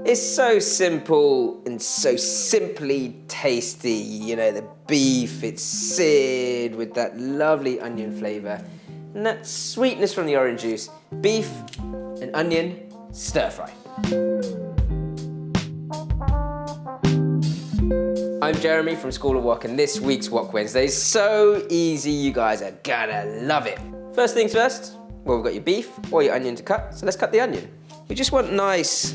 It's so simple and so simply tasty. You know, the beef, it's seared with that lovely onion flavour and that sweetness from the orange juice. Beef and onion stir fry. I'm Jeremy from School of Wok, and this week's Wok Wednesdays is so easy, you guys are gonna love it. First things first, well, we've got your beef or your onion to cut, so let's cut the onion. We just want nice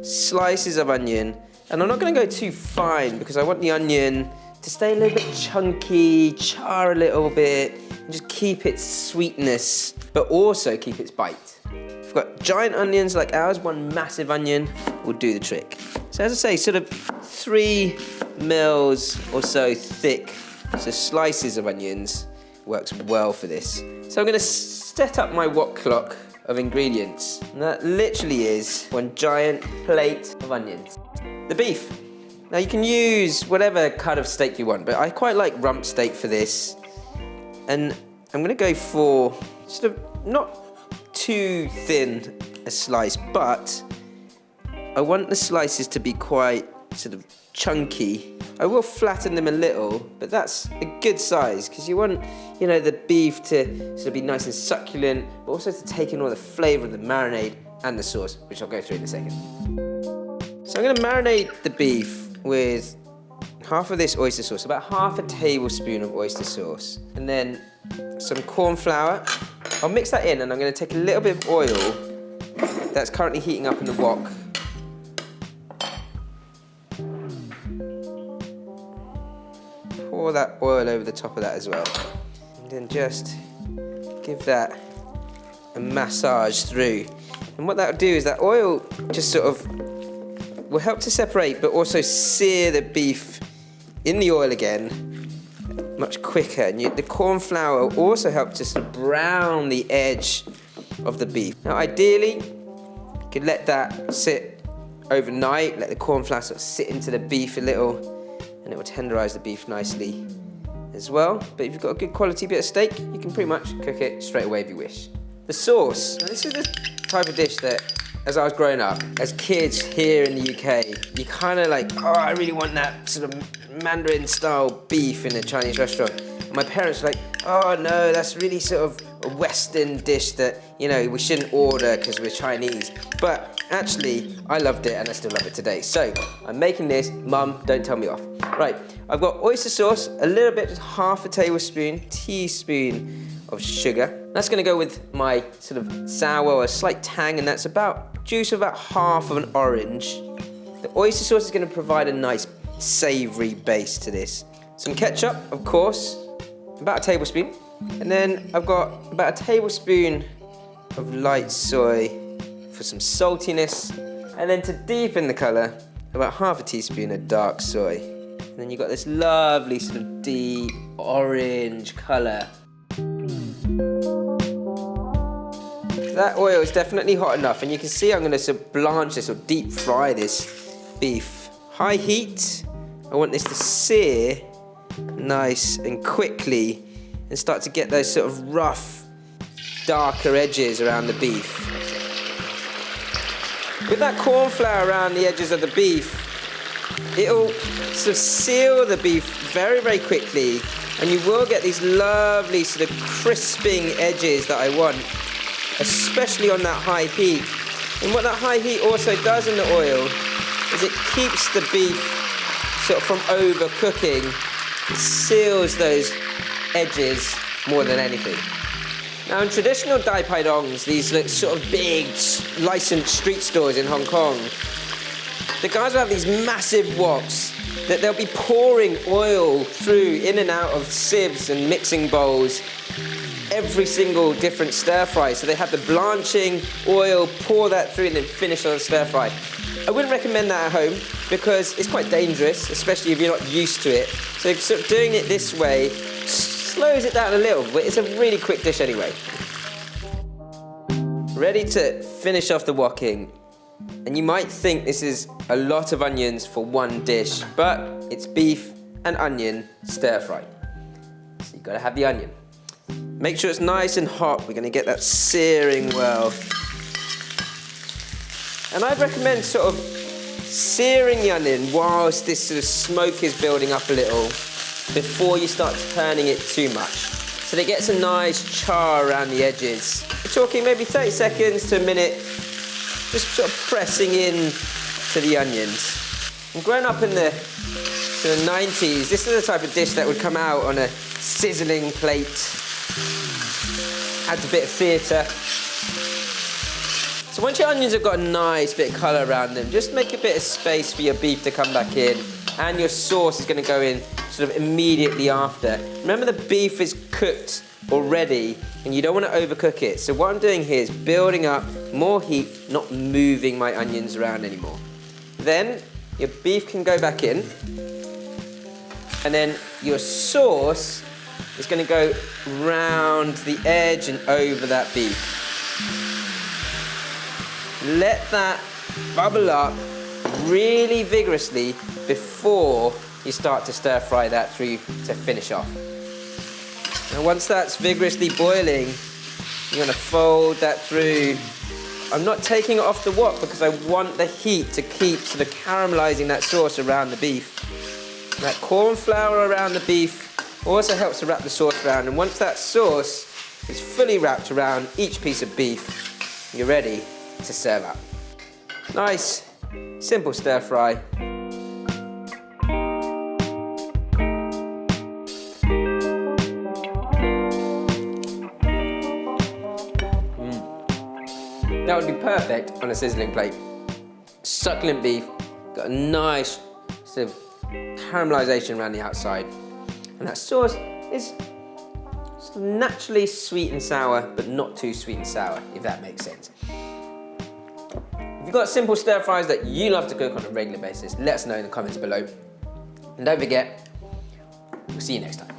slices of onion, and I'm not gonna go too fine because I want the onion to stay a little bit chunky, char a little bit, and just keep its sweetness, but also keep its bite. If we've got giant onions like ours, one massive onion will do the trick. So as I say, sort of 3 mils or so thick, so slices of onions works well for this. So I'm gonna set up my wok clock of ingredients, and that literally is one giant plate of onions. The beef. Now you can use whatever cut of steak you want, but I quite like rump steak for this. And I'm gonna go for sort of not too thin a slice, but I want the slices to be quite sort of chunky. I will flatten them a little, but that's a good size because you want, you know, the beef to sort of be nice and succulent, but also to take in all the flavour of the marinade and the sauce, which I'll go through in a second. So I'm going to marinate the beef with half of this oyster sauce, about half a tablespoon of oyster sauce, and then some corn flour. I'll mix that in, and I'm going to take a little bit of oil that's currently heating up in the wok. Pour that oil over the top of that as well. And then just give that a massage through. And what that'll do is that oil just sort of will help to separate, but also sear the beef in the oil again much quicker. And the corn flour will also help to sort of brown the edge of the beef. Now ideally, you could let that sit overnight, let the corn flour sort of sit into the beef a little, and it will tenderize the beef nicely as well. But if you've got a good quality bit of steak, you can pretty much cook it straight away if you wish. The sauce. Now this is the type of dish that, as I was growing up, as kids here in the UK, you kind of like, oh, I really want that sort of Mandarin style beef in a Chinese restaurant. And my parents were like, oh no, that's really sort of a Western dish that, you know, we shouldn't order because we're Chinese. But actually, I loved it and I still love it today. So I'm making this, Mum, don't tell me off. Right, I've got oyster sauce, a little bit, just half a teaspoon of sugar. That's gonna go with my sort of sour or slight tang, and that's about juice of about half of an orange. The oyster sauce is gonna provide a nice savory base to this. Some ketchup, of course, about a tablespoon. And then I've got about a tablespoon of light soy for some saltiness. And then to deepen the colour, about half a teaspoon of dark soy. And then you've got this lovely sort of deep orange colour. That oil is definitely hot enough, and you can see I'm going to sort of blanch this or deep fry this beef. High heat, I want this to sear nice and quickly and start to get those sort of rough, darker edges around the beef. With that corn flour around the edges of the beef, it'll sort of seal the beef very, very quickly, and you will get these lovely sort of crisping edges that I want, especially on that high heat. And what that high heat also does in the oil is it keeps the beef sort of from overcooking. It seals those edges more than anything. Now in traditional Dai Pai Dongs, these sort of big licensed street stores in Hong Kong, the guys will have these massive woks that they'll be pouring oil through in and out of sieves and mixing bowls every single different stir fry. So they have the blanching oil, pour that through and then finish on the stir fry. I wouldn't recommend that at home because it's quite dangerous, especially if you're not used to it. So sort of doing it this way slows it down a little, but it's a really quick dish anyway. Ready to finish off the woking. And you might think this is a lot of onions for one dish, but it's beef and onion stir fry. So you've got to have the onion. Make sure it's nice and hot. We're going to get that searing well. And I'd recommend sort of searing the onion whilst this sort of smoke is building up a little before you start turning it too much. So that it gets a nice char around the edges. We're talking maybe 30 seconds to a minute, just sort of pressing in to the onions. And growing up in the 90s, this is the type of dish that would come out on a sizzling plate. Adds a bit of theatre. So once your onions have got a nice bit of colour around them, just make a bit of space for your beef to come back in, and your sauce is going to go in sort of immediately after. Remember, the beef is cooked already, and you don't want to overcook it. So what I'm doing here is building up more heat, not moving my onions around anymore. Then your beef can go back in, and then your sauce is going to go round the edge and over that beef. Let that bubble up really vigorously before you start to stir fry that through to finish off. And once that's vigorously boiling, you're going to fold that through. I'm not taking it off the wok because I want the heat to keep sort of caramelizing that sauce around the beef. That corn flour around the beef also helps to wrap the sauce around, and once that sauce is fully wrapped around each piece of beef, you're ready to serve up. Nice, simple stir fry. That would be perfect on a sizzling plate. Succulent beef, got a nice sort of caramelization around the outside. And that sauce is naturally sweet and sour, but not too sweet and sour, if that makes sense. If you've got simple stir fries that you love to cook on a regular basis, let us know in the comments below. And don't forget, we'll see you next time.